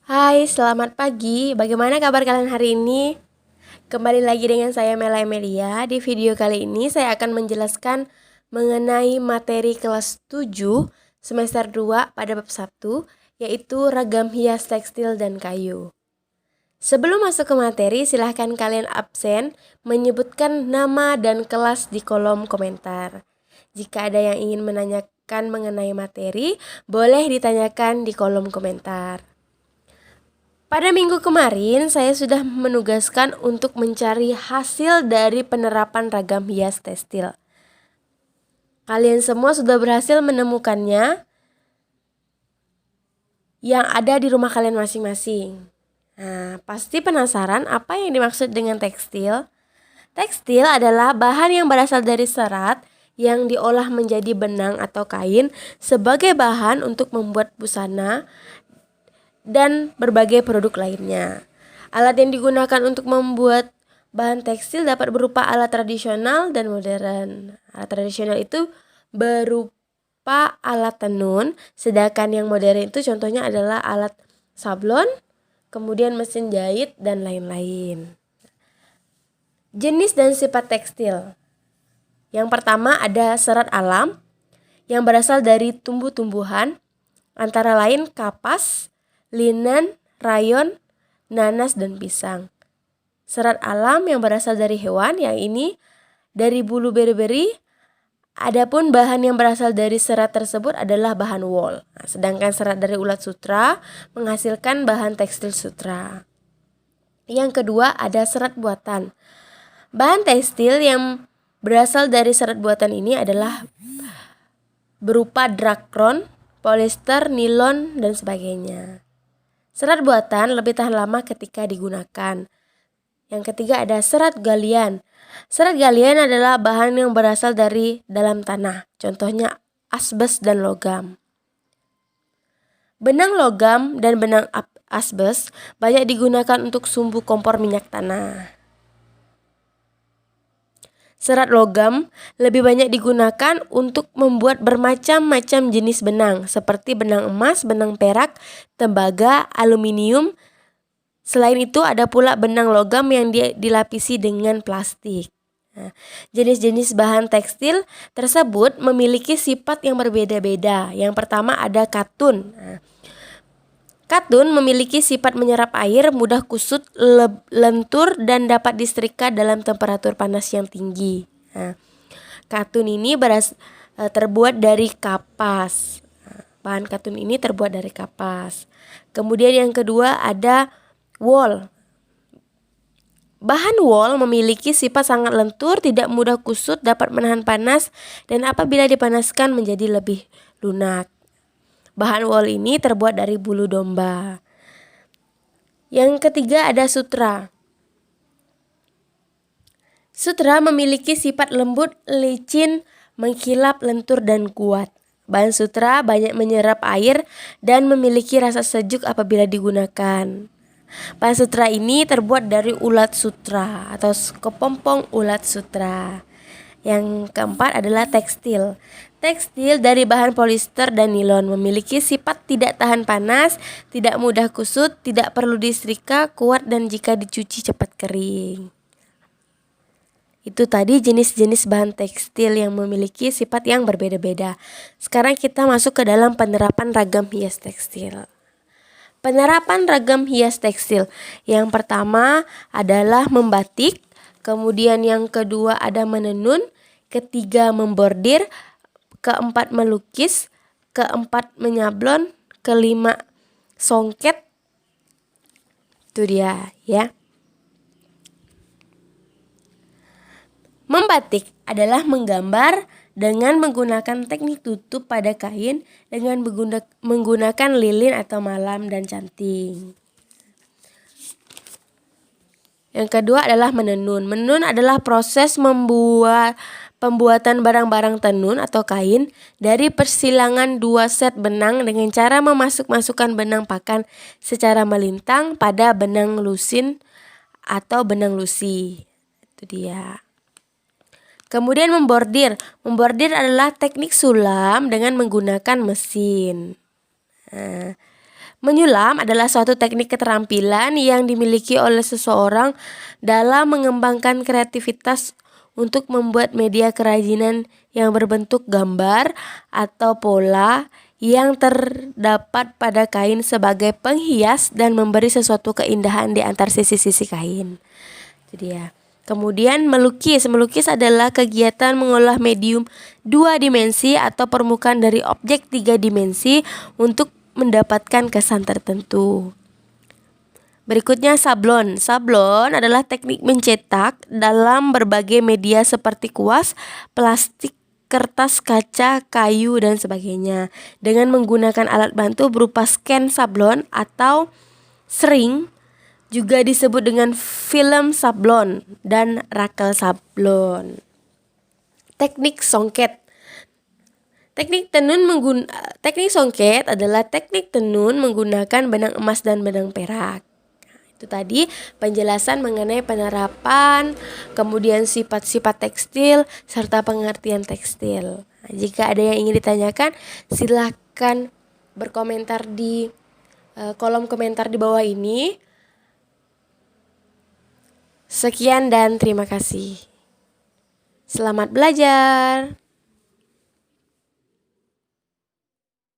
Hai, selamat pagi. Bagaimana kabar kalian hari ini? Kembali lagi dengan saya Mela Emelia. Di video kali ini saya akan menjelaskan mengenai materi kelas 7 semester 2 pada bab 1, yaitu ragam hias tekstil dan kayu. Sebelum masuk ke materi, silahkan kalian absen menyebutkan nama dan kelas di kolom komentar. Jika ada yang ingin menanyakan mengenai materi, boleh ditanyakan di kolom komentar. Pada minggu kemarin, saya sudah menugaskan untuk mencari hasil dari penerapan ragam hias tekstil. Kalian semua sudah berhasil menemukannya yang ada di rumah kalian masing-masing. Nah, pasti penasaran apa yang dimaksud dengan tekstil? Tekstil adalah bahan yang berasal dari serat yang diolah menjadi benang atau kain sebagai bahan untuk membuat busana dan berbagai produk lainnya. Alat yang digunakan untuk membuat bahan tekstil dapat berupa alat tradisional dan modern. Alat tradisional itu berupa alat tenun, sedangkan yang modern itu contohnya adalah alat sablon, kemudian mesin jahit, dan lain-lain. Jenis dan sifat tekstil. Yang pertama ada serat alam yang berasal dari tumbuh-tumbuhan, antara lain kapas, linen, rayon, nanas, dan pisang. Serat alam yang berasal dari hewan, yang ini dari bulu beri-beri. Adapun bahan yang berasal dari serat tersebut adalah bahan wol. Sedangkan serat dari ulat sutra menghasilkan bahan tekstil sutra. Yang kedua ada serat buatan. Bahan tekstil yang berasal dari serat buatan ini adalah berupa drakron, polyester, nilon, dan sebagainya. Serat buatan lebih tahan lama ketika digunakan. Yang ketiga ada serat galian. Serat galian adalah bahan yang berasal dari dalam tanah, contohnya asbes dan logam. Benang logam dan benang asbes banyak digunakan untuk sumbu kompor minyak tanah. Serat logam lebih banyak digunakan untuk membuat bermacam-macam jenis benang, seperti benang emas, benang perak, tembaga, aluminium. Selain itu ada pula benang logam yang dilapisi dengan plastik. Nah, jenis-jenis bahan tekstil tersebut memiliki sifat yang berbeda-beda. Yang pertama ada katun. Katun memiliki sifat menyerap air, mudah kusut, lentur, dan dapat disetrika dalam temperatur panas yang tinggi. Katun ini terbuat dari kapas. Bahan katun ini terbuat dari kapas. Kemudian yang kedua ada wol. Bahan wol memiliki sifat sangat lentur, tidak mudah kusut, dapat menahan panas, dan apabila dipanaskan menjadi lebih lunak. Bahan wol ini terbuat dari bulu domba. Yang ketiga ada sutra. Sutra memiliki sifat lembut, licin, mengkilap, lentur, dan kuat. Bahan sutra banyak menyerap air dan memiliki rasa sejuk apabila digunakan. Bahan sutra ini terbuat dari ulat sutra atau kepompong ulat sutra. Yang keempat adalah tekstil. Tekstil dari bahan polyester dan nilon memiliki sifat tidak tahan panas, tidak mudah kusut, tidak perlu disetrika, kuat, dan jika dicuci cepat kering. Itu tadi jenis-jenis bahan tekstil yang memiliki sifat yang berbeda-beda. Sekarang kita masuk ke dalam penerapan ragam hias tekstil. Penerapan ragam hias tekstil. Yang pertama adalah membatik, kemudian yang kedua ada menenun, ketiga membordir, keempat melukis, keempat menyablon, kelima songket. Itu dia ya. Membatik adalah menggambar dengan menggunakan teknik tutup pada kain dengan menggunakan lilin atau malam dan canting. Yang kedua adalah menenun. Menenun adalah proses pembuatan barang-barang tenun atau kain dari persilangan dua set benang dengan cara memasukkan benang pakan secara melintang pada benang lusin atau benang lusi. Itu dia. Kemudian membordir. Membordir adalah teknik sulam dengan menggunakan mesin. Menyulam adalah suatu teknik keterampilan yang dimiliki oleh seseorang dalam mengembangkan kreativitas untuk membuat media kerajinan yang berbentuk gambar atau pola yang terdapat pada kain sebagai penghias dan memberi sesuatu keindahan di antar sisi-sisi kain. Jadi ya. Kemudian melukis. Melukis adalah kegiatan mengolah medium 2 dimensi atau permukaan dari objek 3 dimensi untuk mendapatkan kesan tertentu. Berikutnya sablon. Sablon adalah teknik mencetak dalam berbagai media seperti kuas, plastik, kertas, kaca, kayu, dan sebagainya. Dengan menggunakan alat bantu berupa scan sablon atau sering juga disebut dengan film sablon dan rakel sablon. Teknik songket. Teknik songket adalah teknik tenun menggunakan benang emas dan benang perak. Itu tadi penjelasan mengenai penerapan, kemudian sifat-sifat tekstil, serta pengertian tekstil. Nah, jika ada yang ingin ditanyakan, silakan berkomentar di kolom komentar di bawah ini. Sekian dan terima kasih. Selamat belajar.